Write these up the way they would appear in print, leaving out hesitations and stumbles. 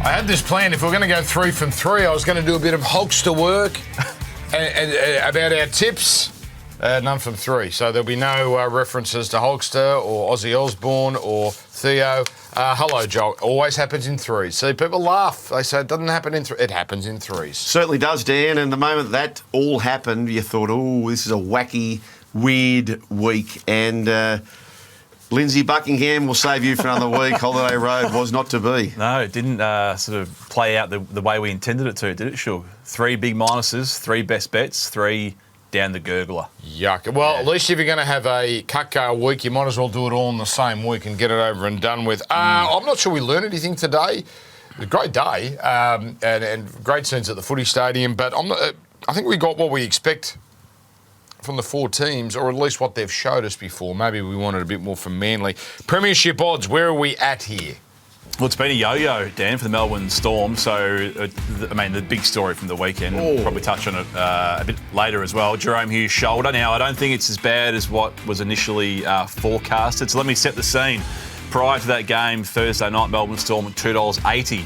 I had this plan. If we're going to go 3 from 3, I was going to do a bit of Hulkster work and about our tips. None from 3. So there'll be no references to Hulkster or Ozzy Osbourne or Theo. Hello, Joel. Always happens in 3s. See, people laugh. They say it doesn't happen in 3. It happens in 3s. Certainly does, Dan. And the moment that all happened, you thought, oh, this is a wacky, weird week. And Lindsay Buckingham will save you for another week. Holiday Road was not to be. No, it didn't sort of play out the way we intended it to, did it, Shug? 3 big minuses, 3 best bets, 3 down the gurgler. Yuck. Well, at least if you're going to have a Cutco week, you might as well do it all in the same week and get it over and done with. I'm not sure we learned anything today. A great day and great scenes at the Footy Stadium, but I think we got what we expect from the 4 teams, or at least what they've showed us before. Maybe we wanted a bit more from Manly. Premiership odds, where are we at here? Well, it's been a yo-yo, Dan, for the Melbourne Storm. So, the big story from the weekend, we'll probably touch on it a bit later as well. Jerome Hughes' shoulder. Now, I don't think it's as bad as what was initially forecasted. So let me set the scene. Prior to that game, Thursday night, Melbourne Storm at $2.80.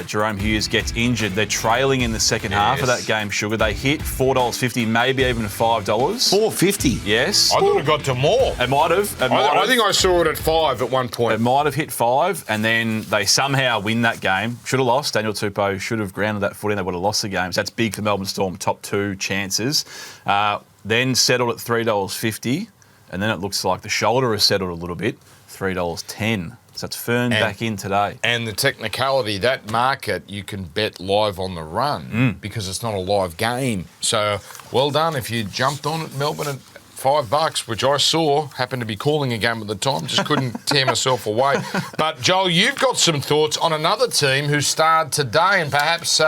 Jerome Hughes gets injured. They're trailing in the second half of that game, Sugar. They hit $4.50, maybe even $5. $4.50? Yes. I thought it got to more. It might have. I think I saw it at 5 at one point. It might have hit 5, and then they somehow win that game. Should have lost. Daniel Tupou should have grounded that foot in. They would have lost the game. So that's big for Melbourne Storm, top 2 chances. Then settled at $3.50, and then it looks like the shoulder has settled a little bit, $3.10. So it's firmed back in today. And the technicality, that market, you can bet live on the run because it's not a live game. So well done if you jumped on at Melbourne at $5, which I saw, happened to be calling a game at the time, just couldn't tear myself away. But Joel, you've got some thoughts on another team who starred today, and perhaps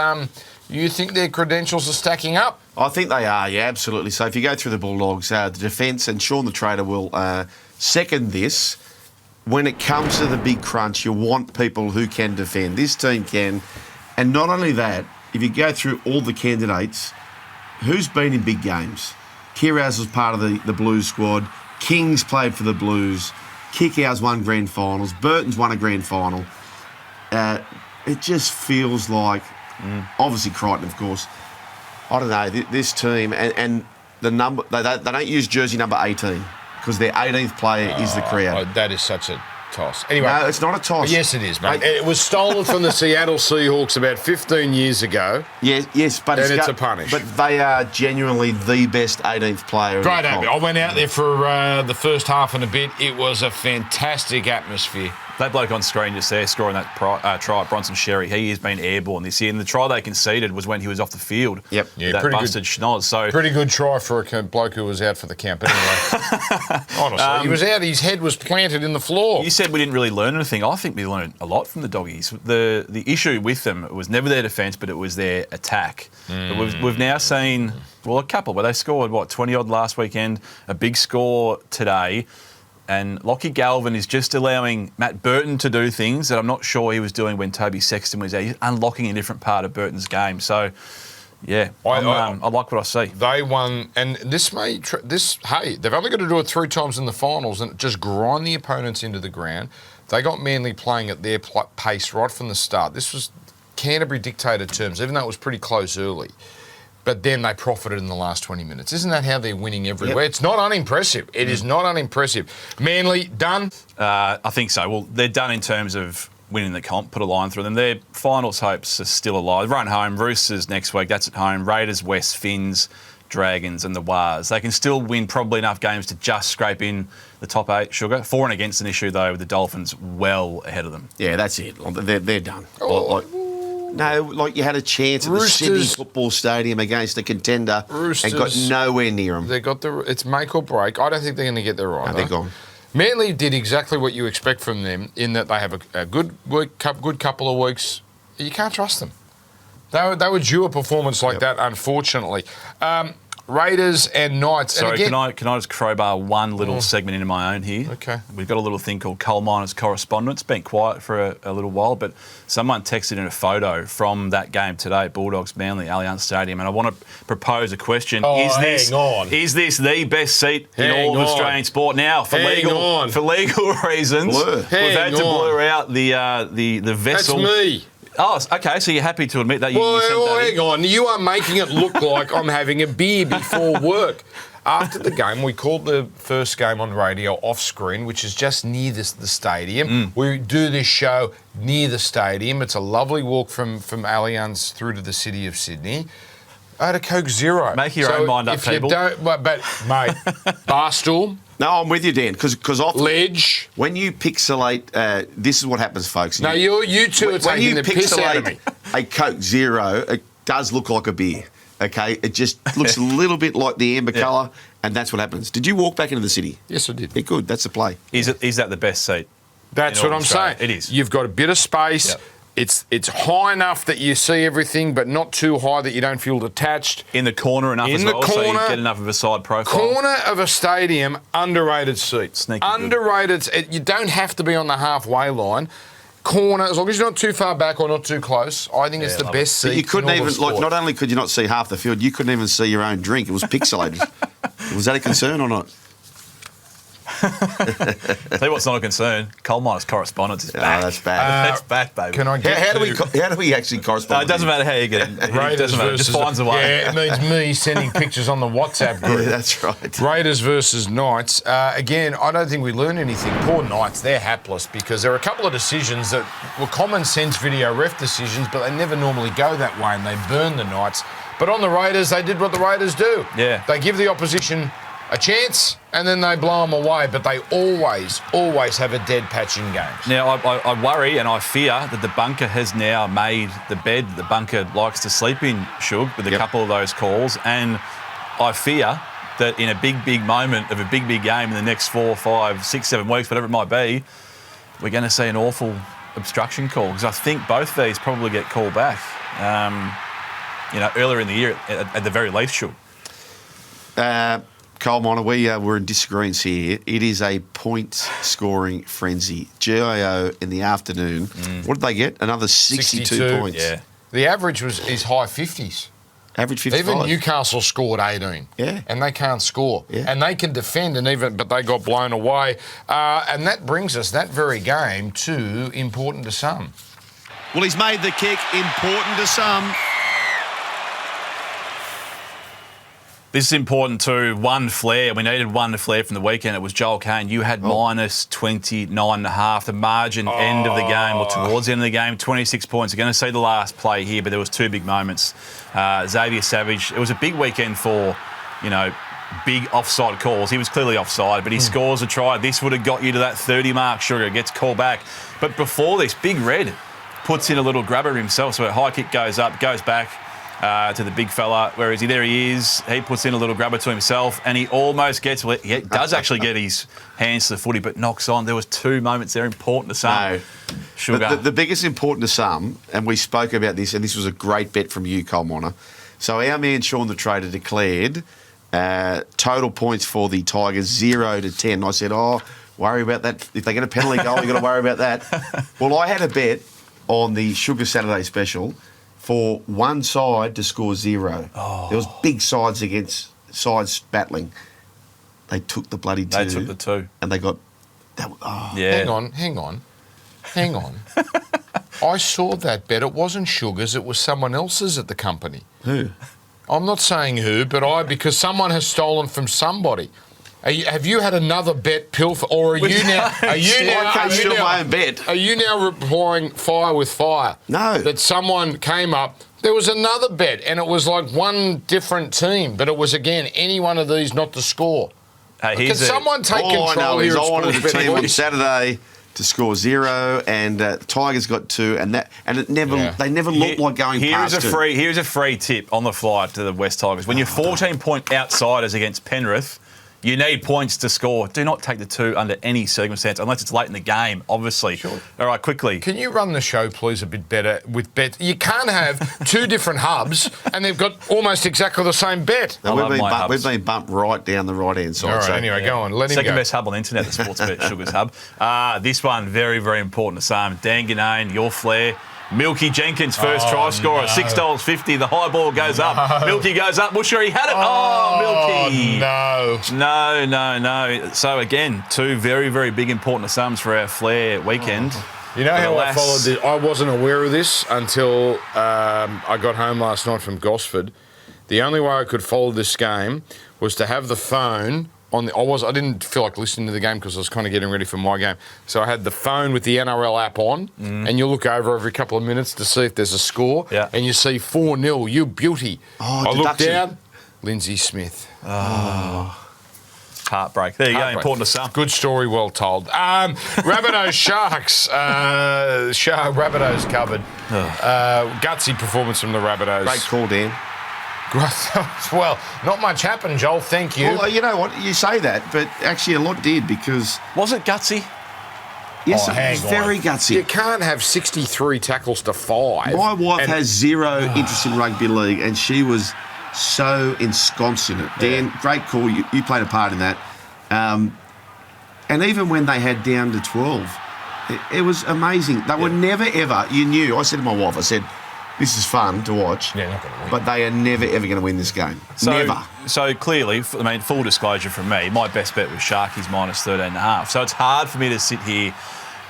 you think their credentials are stacking up? I think they are, yeah, absolutely. So if you go through the Bulldogs, the defence, and Sean the Trader will second this. When it comes to the big crunch, you want people who can defend. This team can. And not only that, if you go through all the candidates, who's been in big games? Kiraz was part of the Blues squad. Kings played for the Blues. Kickout's won grand finals. Burton's won a grand final. It just feels like, obviously Crichton, of course. I don't know, this team, and the number, they don't use jersey number 18. Because their 18th player is the Creo. That is such a toss. Anyway, no, it's not a toss. Yes, it is, mate. It was stolen from the Seattle Seahawks about 15 years ago. Yes, but it's a punish. But they are genuinely the best 18th player. Great atmosphere. I went out there for the first half and a bit. It was a fantastic atmosphere. That bloke on screen just there scoring that try, Bronson Sherry, he has been airborne this year. And the try they conceded was when he was off the field. Yep. Yeah, that busted schnoz. So pretty good try for a bloke who was out for the camp anyway. Honestly, he was out. His head was planted in the floor. You said we didn't really learn anything. I think we learned a lot from the Doggies. The issue with them was never their defence, but it was their attack. But we've now seen, a couple, but they scored, 20-odd last weekend, a big score today. And Lockie Galvin is just allowing Matt Burton to do things that I'm not sure he was doing when Toby Sexton was there. He's unlocking a different part of Burton's game. So, yeah, I like what I see. They won, and they've only got to do it 3 times in the finals and just grind the opponents into the ground. They got Manly playing at their pace right from the start. This was Canterbury dictated terms, even though it was pretty close early. But then they profited in the last 20 minutes. Isn't that how they're winning everywhere? Yep. It's not unimpressive. It is not unimpressive. Manly, done? I think so. Well, they're done in terms of winning the comp, put a line through them. Their finals hopes are still alive. Run home, Roosters next week, that's at home. Raiders, West, Finns, Dragons and the Wars. They can still win probably enough games to just scrape in the top 8, Sugar. For and against an issue, though, with the Dolphins well ahead of them. Yeah, that's it. They're done. No, you had a chance at the Sydney Football Stadium against a contender and got nowhere near them. They got it's make or break. I don't think they're going to get there right. No, they're gone. Manly did exactly what you expect from them in that they have a good couple of weeks. You can't trust them. They were due a performance like that, unfortunately. Raiders and Knights. Sorry, and again, can I just crowbar one little segment into my own here? Okay. We've got a little thing called Coal Miners Correspondence. Been quiet for a little while, but someone texted in a photo from that game today, Bulldogs Manly Allianz Stadium, and I want to propose a question. Is this the best seat in all of Australian sport now for legal reasons? Blur. We've had to blur out the vessel. That's me. Oh, okay. So you're happy to admit that you sent that in? Hang on. You are making it look like I'm having a beer before work. After the game, we called the first game on radio off screen, which is just near the stadium. We do this show near the stadium. It's a lovely walk from Allianz through to the city of Sydney. I had a Coke Zero. Make your own mind up, if you people. don't, but mate, Barstool, No, I'm with you, Dan, because often Ledge. when you pixelate, this is what happens, folks. No, you two are when taking you the piss out of me. a Coke Zero, it does look like a beer. Okay, it just looks a little bit like the amber colour, and that's what happens. Did you walk back into the city? Yes, I did. Yeah, good. That's the play. Is that the best seat? That's in what all I'm Australia? saying. It is. You've got a bit of space. Yep. It's high enough that you see everything, but not too high that you don't feel detached. In the corner enough as well, so you get enough of a side profile. Corner of a stadium, underrated seat. Sneaky good. Underrated. You don't have to be on the halfway line. Corner, as long as you're not too far back or not too close, I think it's the best seat. But you couldn't in all even, of sport. not only could you not see half the field, you couldn't even see your own drink. It was pixelated. Was that a concern or not? Tell you what's not a concern. Coal miners correspondence is back. that's bad. That's back, baby. Can I get How do we actually correspond? It doesn't matter how you get in. It doesn't matter. It just finds a way. Yeah, it means me sending pictures on the WhatsApp group. Yeah, that's right. Raiders versus Knights. Again, I don't think we learned anything. Poor Knights, they're hapless because there are a couple of decisions that were common sense video ref decisions, but they never normally go that way and they burn the Knights. But on the Raiders, they did what the Raiders do. Yeah. They give the opposition a chance and then they blow them away, but they always have a dead patch in games. Now, I worry and I fear that the bunker has now made the bed the bunker likes to sleep in, Shug, with a couple of those calls. And I fear that in a big moment of a big game in the next 4, 5, 6, 7 weeks, whatever it might be, we're going to see an awful obstruction call because I think both these probably get called back, earlier in the year at the very least, Shug. Coal Miner, we're in disagreements here. It is a point-scoring frenzy. GIO in the afternoon. What did they get? Another 62 points. Yeah. The average is high 50s. Average 55. Even Newcastle scored 18. Yeah. And they can't score. Yeah. And they can defend, but they got blown away. And that brings us, that very game, to important to some. Well, he's made the kick important to some. This is important too. One flare. We needed one flare from the weekend. It was Joel Caine. You had minus 29.5. The margin end of the game, or towards the end of the game, 26 points. You're going to see the last play here, but there was two big moments. Xavier Savage. It was a big weekend for, big offside calls. He was clearly offside, but he scores a try. This would have got you to that 30 mark. Sugar gets called back. But before this, Big Red puts in a little grabber himself. So a high kick goes up, goes back. To the big fella. Where is he? There he is. He puts in a little grabber to himself and he almost gets... He does actually get his hands to the footy, but knocks on. There was two moments there important to some. No. Sugar. The biggest important to some, and we spoke about this, and this was a great bet from you, Coal Miner. So our man Sean the Trader declared total points for the Tigers 0 to 10. I said, worry about that. If they get a penalty goal, you've got to worry about that. Well, I had a bet on the Sugar Saturday special for one side to score 0. There was big sides against sides battling. They took the bloody 2. They took the 2. And they got... Yeah. Hang on. I saw that bet. It wasn't Sugar's, it was someone else's at the company. Who? I'm not saying who, but because someone has stolen from somebody. Have you had another bet pilfer, or are you now? I can't steal my own bet. Are you now replying fire with fire? No. That someone came up. There was another bet, and it was like one different team, but it was again any one of these not to score. Can someone take control All I know here is at I wanted Sports a team on Betting? Saturday to score 0, and Tigers got 2, and it never they never looked like going past 2. Here's a free tip on the flight to the West Tigers. When you're 14-point outsiders against Penrith, you need points to score. Do not take the 2 under any circumstance, unless it's late in the game, obviously. Sure. All right, quickly. Can you run the show, please, a bit better with bets? You can't have two different hubs and they've got almost exactly the same bet. No, love my hubs. we've been bumped right down the right-hand side. All right, so anyway, go on. Let him Second go. best hub on the internet, the Sportsbet Sugars hub. This one, very, very important to some. Dan Caine, your flair. Milky Jenkins, first try scorer, $6.50. The high ball goes up. Milky goes up. Well, sure, he had it. Milky. No. No. So, again, two very, very big important sums for our Flair weekend. You know But how alas- I followed this? I wasn't aware of this until I got home last night from Gosford. The only way I could follow this game was to have the phone on the. I didn't feel like listening to the game because I was kind of getting ready for my game. So I had the phone with the NRL app on, and you look over every couple of minutes to see if there's a score, and you see 4-0. You beauty. Oh, I look deduction. down. Lindsay Smith. Heartbreak. There you go. Heartbreak. Important to some. Good story, well told. Rabbitohs Sharks. Rabbitohs covered. Gutsy performance from the Rabbitohs. Great call, Dan. Well, not much happened, Joel. Thank you. Well, you know what? You say that, but actually a lot did because, Was it gutsy? yes, Oh, it hang was on. very You gutsy. can't have 63 tackles to 5. My wife And- has zero interest in rugby league, and she was so ensconced in it. Dan, great call. You played a part in that. And even when they had down to 12, it was amazing. They were never, ever, you knew, I said to my wife, I said, this is fun to watch, Yeah, not gonna win. but they are never, ever going to win this game. Never. So clearly, full disclosure from me, my best bet was Sharkies minus 13.5. So it's hard for me to sit here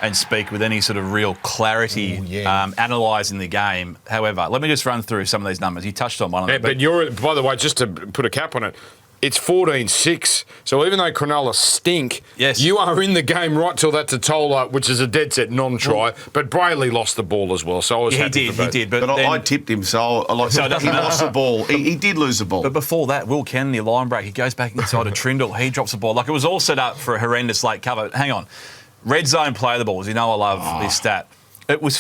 and speak with any sort of real clarity, analysing the game. However, let me just run through some of these numbers. You touched on one of them. But you're, by the way, just to put a cap on it, it's 14-6. So even though Cronulla stink, Yes. you are in the game right till that Totola, which is a dead set non-try. But Brayley lost the ball as well, so I was happy for he both. did. But then, I tipped him, so I like So it he doesn't matter. lost the ball. He did lose the ball. But before that, Will Kennedy, line break, he goes back inside a Trindle. He drops the ball. Like, it was all set up for a horrendous late cover. Hang on. Red zone play the balls. You know I love this stat. It was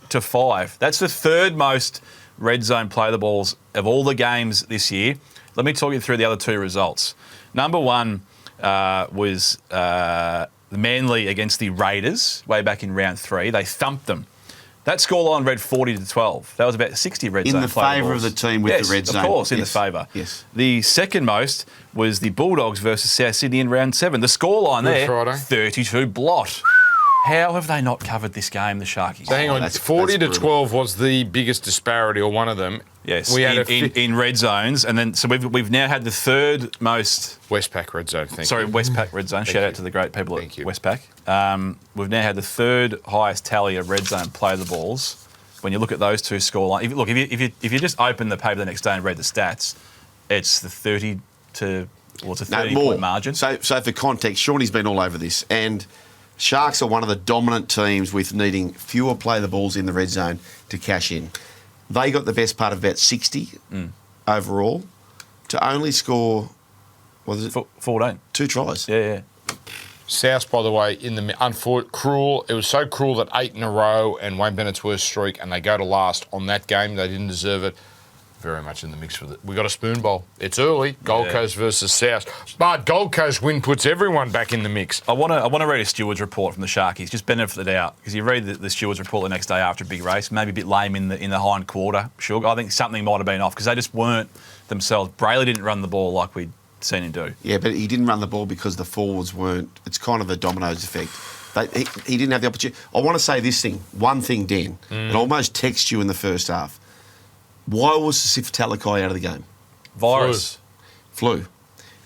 55-5. That's the third most red zone play the balls of all the games this year. Let me talk you through the other two results. Number one was the Manly against the Raiders way back in round 3. They thumped them. That scoreline read 40-12. That was about 60 red In zone the play favour balls. of the team with Yes, the red zone. Of course, in Yes. the favour. Yes. The second most was the Bulldogs versus South Sydney in round 7. The scoreline Good there, Friday. 32 blot. How have they not covered this game, the Sharkies? So hang on, that's 40-12 was the biggest disparity, or one of them. Yes, we had in red zones, and then so we've now had the third most. Westpac red zone. Thank you. Westpac red zone. Shout out to the great people at Thank you. Westpac. We've now had the third highest tally of red zone play the balls. When you look at those two scorelines, if you just open the paper the next day and read the stats, it's the 30 to it's a 30-point margin. So for context, Shawnee's been all over this, and Sharks are one of the dominant teams with needing fewer play the balls in the red zone to cash in. They got the best part of about 60 overall to only score, what is it? 14. 2 tries. Yeah. South, by the way, in the cruel. It was so cruel that 8 in a row and Wayne Bennett's worst streak, and they go to last on that game. They didn't deserve it. Very much in the mix with it. We got a spoon bowl. It's early. Gold Coast versus South, but Gold Coast win puts everyone back in the mix. I want to read a stewards report from the Sharkies. Just benefit the doubt, because you read the stewards report the next day after a big race, maybe a bit lame in the hind quarter. Sure, I think something might have been off because they just weren't themselves. Brayley didn't run the ball like we'd seen him do. Yeah, but he didn't run the ball because the forwards weren't. It's kind of a dominoes effect. He didn't have the opportunity. I want to say this thing, one thing, Dan. It almost texted you in the first half. Why was Sifitalakai out of the game? Virus. Flu.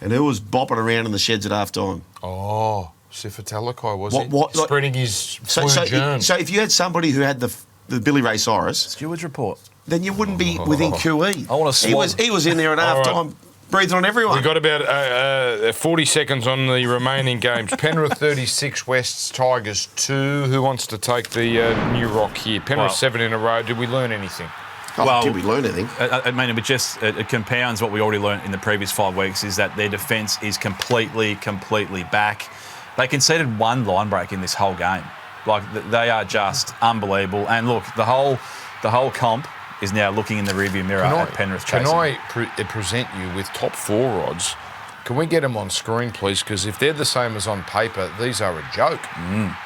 And who was bopping around in the sheds at half time? Oh, Sifitalakai, was What- it? what- like- Spreading his flu germs. So if you had somebody who had the Billy Ray Cyrus, Stewards report. then you wouldn't be within QE. I wanna he was in there at All half right. time breathing on everyone. We've got about 40 seconds on the remaining games. Penrith 36, Wests Tigers 2. Who wants to take the new rock here? Penrith Well- 7 in a row. Did we learn anything? Did we learn anything? I mean, it compounds what we already learnt in the previous 5 weeks, is that their defence is completely back. They conceded 1 line break in this whole game. Like, they are just unbelievable. And look, the whole comp is now looking in the rearview mirror at Penrith chasing. Can I present you with top 4 odds? Can we get them on screen, please? Because if they're the same as on paper, these are a joke.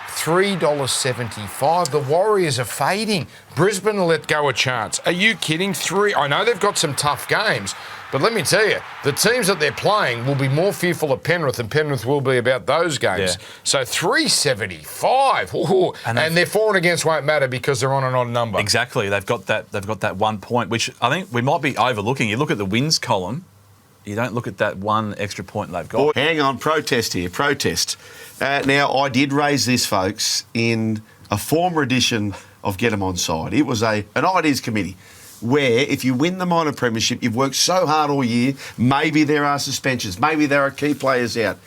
$3.75. The Warriors are fading. Brisbane will let go a chance. Are you kidding? I know they've got some tough games, but let me tell you, the teams that they're playing will be more fearful of Penrith than Penrith will be about those games. Yeah. So $3.75. Ooh. And their for and against won't matter because they're on an odd number. Exactly. They've got that 1 point, which I think we might be overlooking. You look at the wins column, you don't look at that 1 extra point they've got. Hang on, protest here, protest. Now, I did raise this, folks, in a former edition of Get 'em Onside. It was an ideas committee where if you win the minor premiership, you've worked so hard all year, maybe there are suspensions, maybe there are key players out.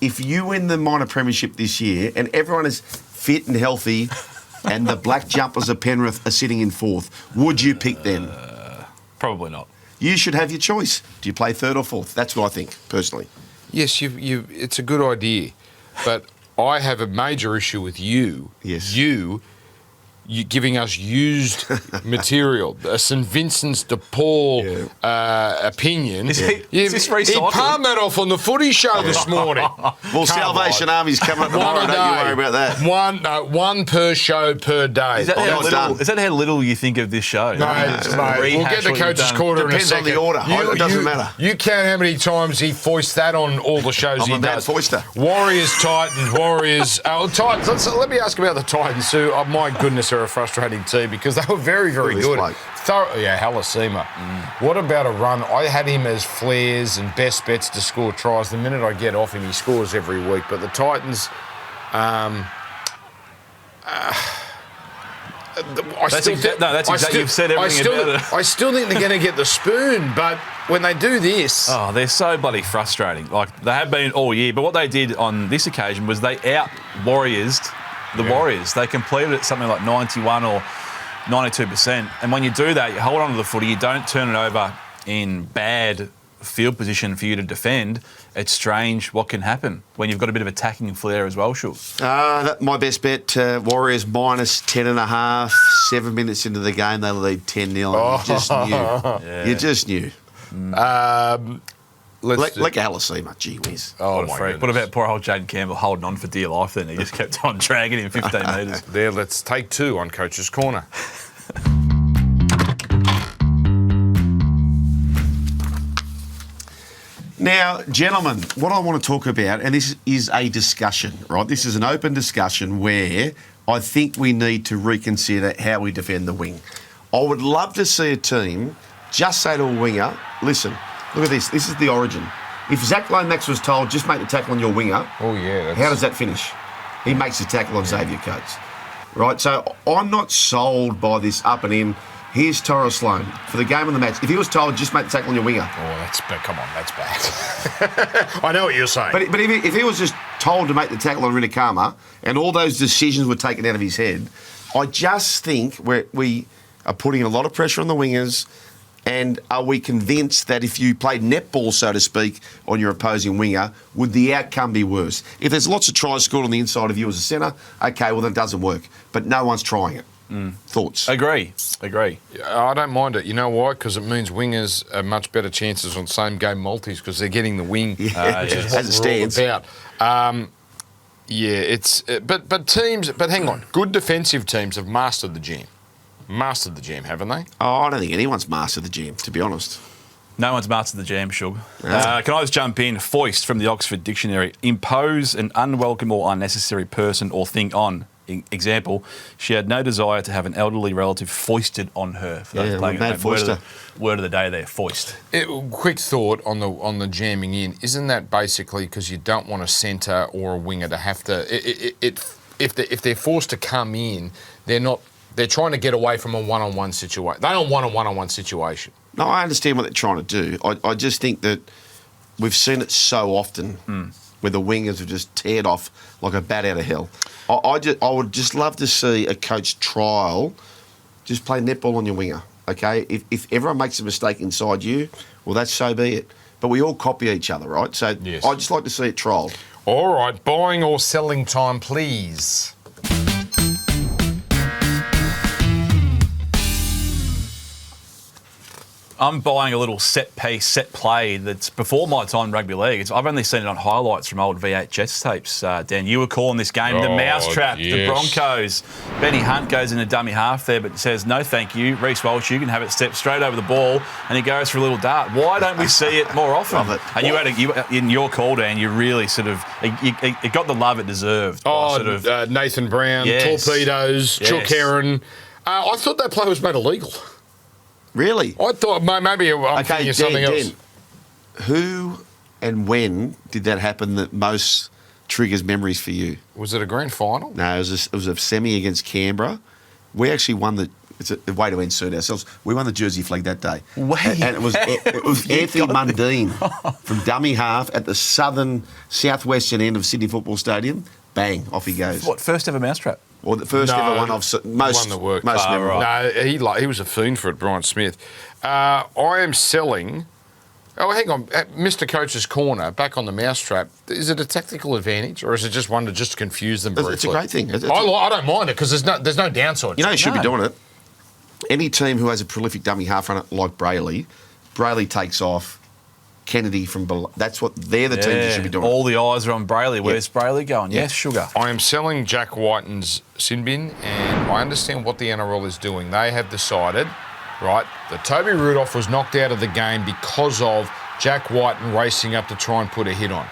If you win the minor premiership this year and everyone is fit and healthy and the black jumpers of Penrith are sitting in fourth, would you pick them? Probably not. You should have your choice. Do you play third or fourth? That's what I think, personally. Yes, it's a good idea, but I have a major issue with you. Yes. You giving us used material, a St Vincent's de Paul opinion. Is this recycled? He palmed that off on the Footy show this morning. Well, Salvation Army's coming up tomorrow, don't you worry about that. One per show per day. Is that, how little you think of this show? No, mate, we'll get the coach's corner in a Depends on second. the order. It doesn't matter. You count how many times he foists that on all the shows he I'm a bad does. foister. Warriors, Titans, Warriors. Titans. Let me ask about the Titans, who, my goodness, are a frustrating team because they were very, very good. Halasima. What about a run? I had him as flares and best bets to score tries. The minute I get off him, he scores every week. But the Titans, you've said everything about it. I still think they're going to get the spoon, but when they do this... Oh, they're so bloody frustrating. Like, they have been all year, but what they did on this occasion was they out-Warriors'd the Warriors. They completed it something like 91 or 92%. And when you do that, you hold on to the footy, you don't turn it over in bad field position for you to defend. It's strange what can happen when you've got a bit of attacking flair as well, Shug. My best bet, Warriors minus 10.5, 7 minutes into the game, they lead 10-0. You just knew. You just knew. Like Alasima, gee whiz. Oh, what a freak. What about poor old Jaden Campbell holding on for dear life then? He just kept on dragging him 15 metres. There, let's take two on Coach's Corner. Now, gentlemen, what I want to talk about, and this is a discussion, right? This is an open discussion where I think we need to reconsider how we defend the wing. I would love to see a team just say to a winger, listen, look at this. This is the origin. If Zach Lomax was told, just make the tackle on your winger, how does that finish? He makes the tackle on Xavier Coates. Right? So I'm not sold by this up and in. Here's Torres Sloan for the game of the match. If he was told, just make the tackle on your winger. Oh, that's bad. Come on, that's bad. I know what you're saying. But if he was just told to make the tackle on Rinakama and all those decisions were taken out of his head, I just think we are putting a lot of pressure on the wingers. And are we convinced that if you played netball, so to speak, on your opposing winger, would the outcome be worse? If there's lots of tries scored on the inside of you as a centre, okay, well, that doesn't work. But no one's trying it. Thoughts? Agree. I don't mind it. You know why? Because it means wingers are much better chances on same game multis because they're getting the wing. As it stands. But teams. But hang on, good defensive teams have mastered the jam. Haven't they? Oh, I don't think anyone's mastered the jam, to be honest. No one's mastered the jam, Shug. Can I just jump in? Foist from the Oxford Dictionary. Impose an unwelcome or unnecessary person or thing on. Example, she had no desire to have an elderly relative foisted on her. For those playing bad foister. Word of the day there, foist. Quick thought on the jamming in. Isn't that basically because you don't want a centre or a winger to have to... If they're forced to come in, they're trying to get away from a one-on-one situation. They don't want a one-on-one situation. No, I understand what they're trying to do. I just think that we've seen it so often where the wingers are just teared off like a bat out of hell. I would just love to see a coach trial, just play netball on your winger, okay? If everyone makes a mistake inside you, well, that's so be it. But we all copy each other, right? So yes. I'd just like to see it trialled. All right, buying or selling time, please. I'm buying a little set piece, set play that's before my time in rugby league. I've only seen it on highlights from old VHS tapes. Dan, you were calling this game the mousetrap, the Broncos. Benny Hunt goes in a dummy half there, but says, no thank you. Reece Walsh, you can have it step straight over the ball, and he goes for a little dart. why don't we see it more often? Love it. And you in your call, Dan, you really sort of it got the love it deserved. Nathan Brown, Yes. Torpedoes, Chuck Heron. I thought that play was made illegal. Really? I thought maybe I'm thinking of something else. Who and when did that happen that most triggers memories for you? Was it a grand final? No, it was a semi against Canberra. We actually won the. It's a way to insert ourselves. We won the Jersey flag that day. Wait. And it was Anthony Mundine from dummy half at the southwestern end of Sydney Football Stadium. Bang, off he goes. What, first ever mousetrap? Or the first ever one of most one that worked. memorable. right. No, he was a fiend for it, Brian Smith. I am selling. Oh, hang on, Mr. Coach's Corner, back on the mousetrap. Is it a tactical advantage, or is it just one to just confuse them briefly? It's a great thing. I don't mind it because there's no downside. You know, you should be No. doing it. Any team who has a prolific dummy half runner like Brayley takes off Kennedy from below. They're the teams you should be doing. All the eyes are on Brayley. Where's Brayley going? Yes, sugar. I am selling Jack Whiten's sin bin, and I understand what the NRL is doing. They have decided, right, that Toby Rudolph was knocked out of the game because of Jack Whiten racing up to try and put a hit on,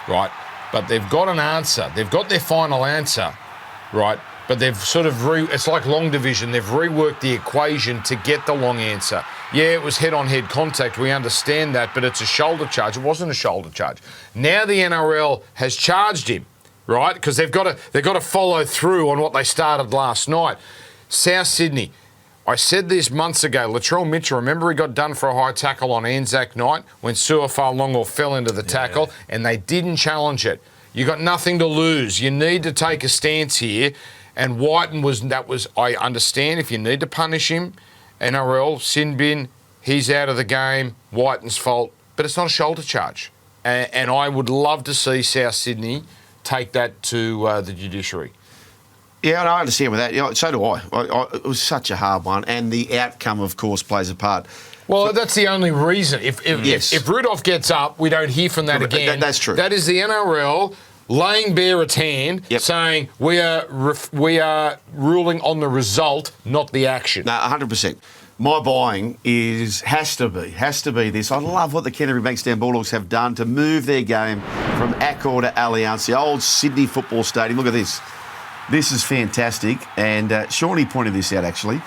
right? But they've got an answer. They've got their final answer, right? But they've sort of it's like long division. They've reworked the equation to get the long answer. Yeah, it was head-on-head contact. We understand that, but it's a shoulder charge. It wasn't a shoulder charge. Now the NRL has charged him, right? Because they've got to follow through on what they started last night. South Sydney. I said this months ago. Latrell Mitchell, remember he got done for a high tackle on Anzac night when Suafa'alongo fell into the tackle, and they didn't challenge it. You got nothing to lose. You need to take a stance here. And Whiten I understand if you need to punish him, NRL, sin bin, he's out of the game, Whiten's fault, but it's not a shoulder charge. And I would love to see South Sydney take that to the judiciary. Yeah, and I understand with that. You know, so do I. It was such a hard one, and the outcome, of course, plays a part. Well, that's the only reason. If Rudolph gets up, we don't hear from that again. That's true. That is the NRL laying bare its hand, saying we are ruling on the result, not the action. No, 100%. My buying has to be this. I love what the Canterbury Bankstown Bulldogs have done to move their game from Accor to Allianz, the old Sydney Football Stadium. Look at this. This is fantastic. And Shawnee pointed this out, actually.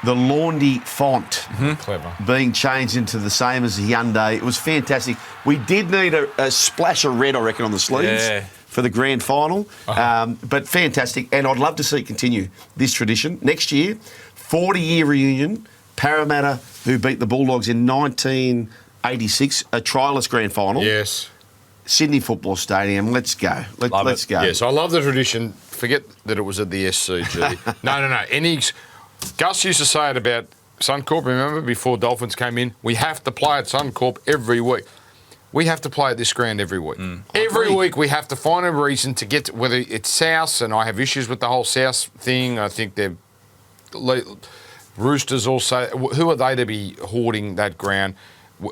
The Laundy font Clever. being changed into the same as the Hyundai. It was fantastic. We did need a splash of red, I reckon, on the sleeves for the grand final. But fantastic. And I'd love to see it continue, this tradition. Next year, 40-year reunion. Parramatta, who beat the Bulldogs in 1986, a trialist grand final. Yes. Sydney Football Stadium. Let's go. Let's go. Yes, I love the tradition. Forget that it was at the SCG. No. Gus used to say it about Suncorp, remember, before Dolphins came in? We have to play at Suncorp every week. We have to play at this ground every week. Every week we have to find a reason to get to, whether it's South, and I have issues with the whole South thing. I think they're... Roosters also... Who are they to be hoarding that ground?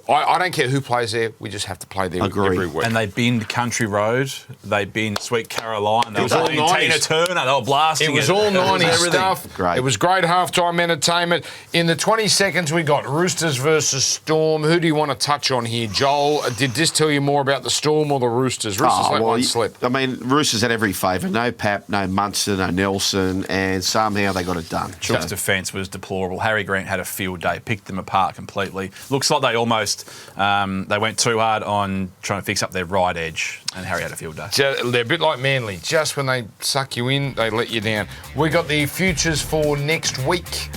I don't care who plays there. We just have to play there every week. And they binned Country Road. They binned Sweet Caroline. They It was all binned Tina 90s. Turner. They were blasting it. It was all 90s stuff. Great. It was great halftime entertainment. In the 20 seconds, we got Roosters versus Storm. Who do you want to touch on here, Joel? Did this tell you more about the Storm or the Roosters? Roosters let one slip. I mean, Roosters had every favour. No Pap, no Munster, no Nelson, and somehow they got it done. Chook's defence was deplorable. Harry Grant had a field day, picked them apart completely. Looks like they almost... they went too hard on trying to fix up their right edge, and Harry had a field day. They're a bit like Manly. Just when they suck you in, they let you down. We got the futures for next week.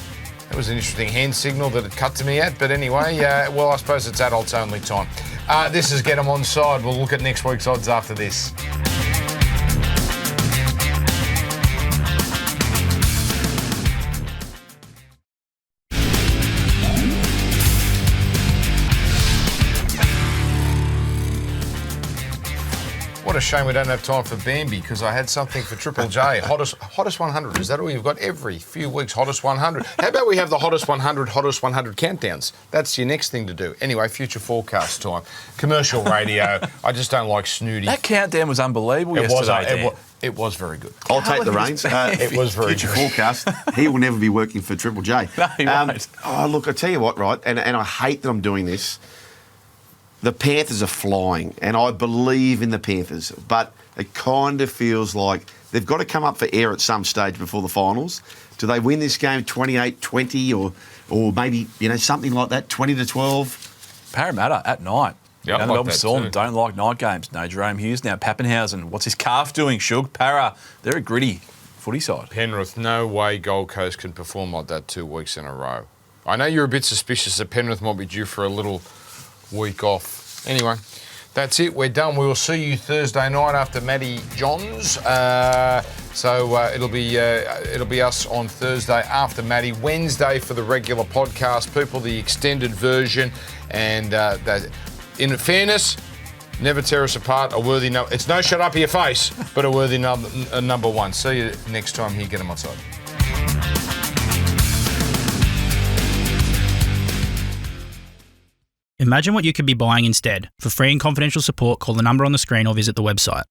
That was an interesting hand signal that it cut to me at, but anyway, well, I suppose it's adults only time. This is Get 'em Onside. We'll look at next week's odds after this. What a shame we don't have time for Bambi, because I had something for Triple J. Hottest 100. Is that all you've got? Every few weeks, hottest 100. How about we have the hottest 100 countdowns? That's your next thing to do. Anyway, future forecast time. Commercial radio. I just don't like snooty. That countdown was unbelible yesterday. It was very good. I'll take the reins. It was very future good. forecast. He will never be working for Triple J. No, he won't. Oh, look, I tell you what, right, and I hate that I'm doing this. The Panthers are flying, and I believe in the Panthers, but it kind of feels like they've got to come up for air at some stage before the finals. Do they win this game 28-20 or maybe, something like that, 20-12? Parramatta at night. Yeah, I the like Melbourne that Storm too. don't like night games. No Jerome Hughes now. Pappenhausen. What's his calf doing, Shug? Para. They're a gritty footy side. Penrith, no way Gold Coast can perform like that 2 weeks in a row. I know you're a bit suspicious that Penrith might be due for a little week off. Anyway, that's it. We're done. We will see you Thursday night after Matty Johns. It'll be us on Thursday after Matty. Wednesday for the regular podcast, people, the extended version. And in fairness, never tear us apart. A worthy number. It's no shut up your face, but a worthy number one. See you next time here. Get them outside. Imagine what you could be buying instead. For free and confidential support, call the number on the screen or visit the website.